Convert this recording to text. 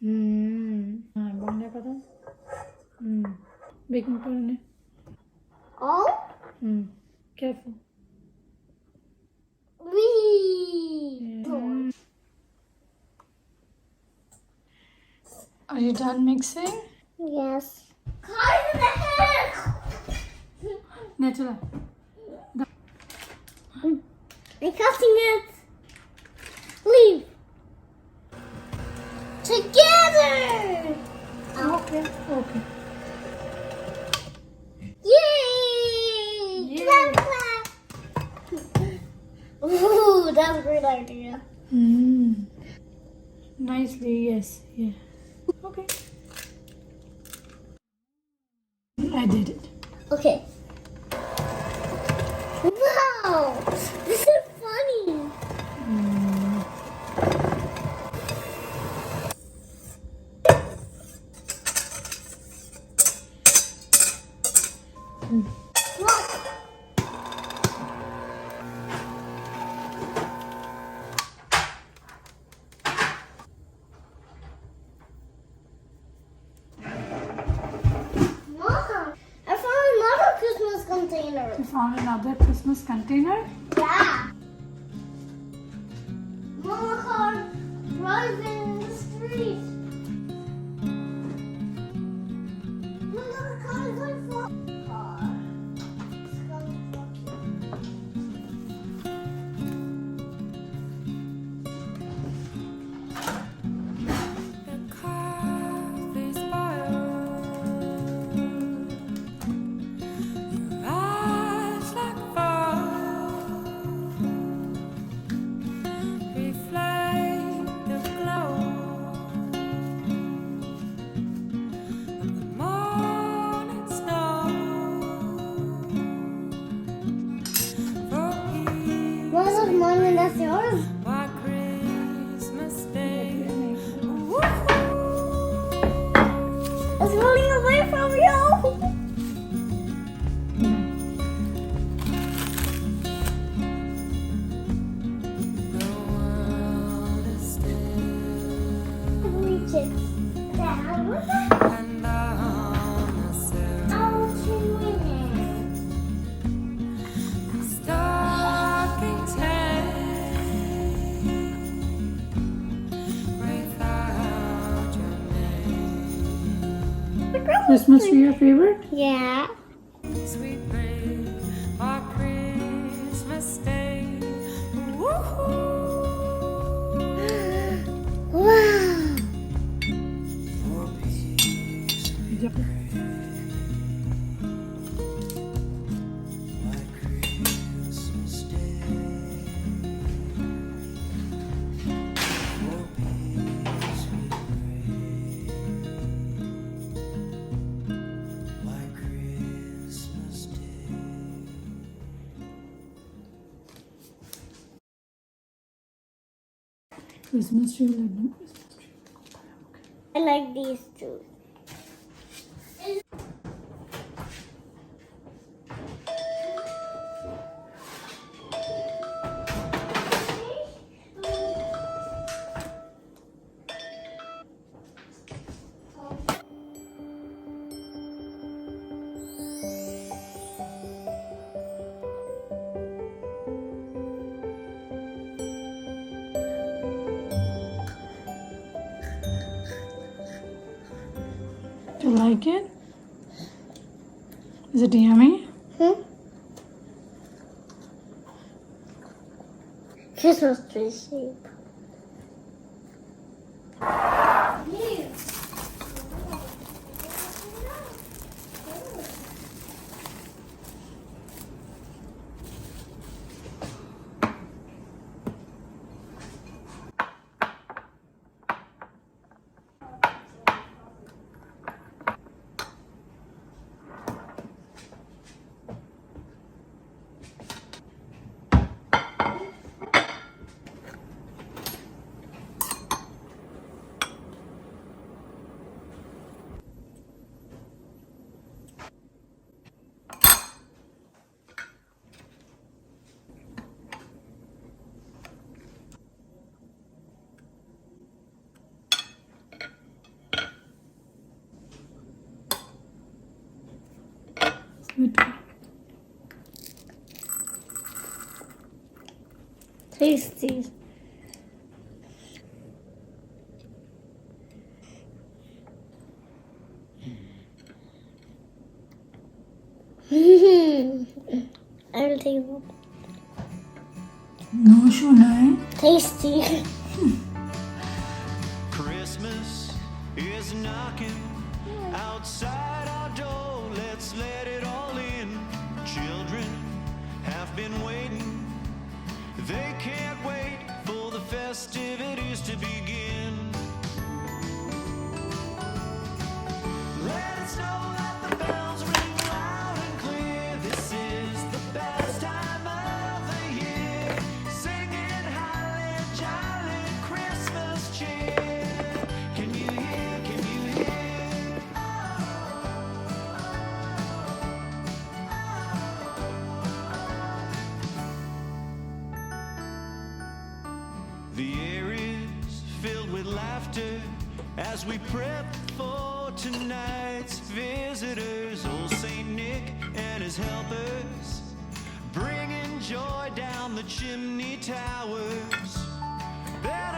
బాగుండే కదా. Baking powder All? Careful. Are you done mixing? Yes. Cut in the head! Natural. I'm cutting it. Leave. Together! Okay. Yay! Yay. Clap, clap. Ooh, that's a great idea. Nicely, yes. Yeah. Okay. I did it. Okay. Wow! This is funny. Look. Mom, I found another Christmas container. You found another Christmas container? Yeah. Mama car driving in the street. Look at the car is going for car. It's going for One is mine and that's yours. It's running away from you. Reach it down. Out to win it. Christmas tree your favorite? Yeah. Sweet rain on Christmas Day. Woohoo! Wow. Christmas tree, let them Christmas tree. I like these two. Do you like it? Is it yummy? Christmas tree shape. it to me. Tasty. I'll take one. No, Shunai. Tasty. Christmas is knocking outside our door. Let's let it all in. Children have been waiting. They can't wait for the festivities to begin. Let it snow, let the bells ring loud and clear. This is the best time of the year. Singing holly jolly Christmas cheer. Can you hear? Can you hear? The air is filled with laughter as we prep for tonight's visitors. Old Saint Nick and his helpers bringing joy down the chimney towers. That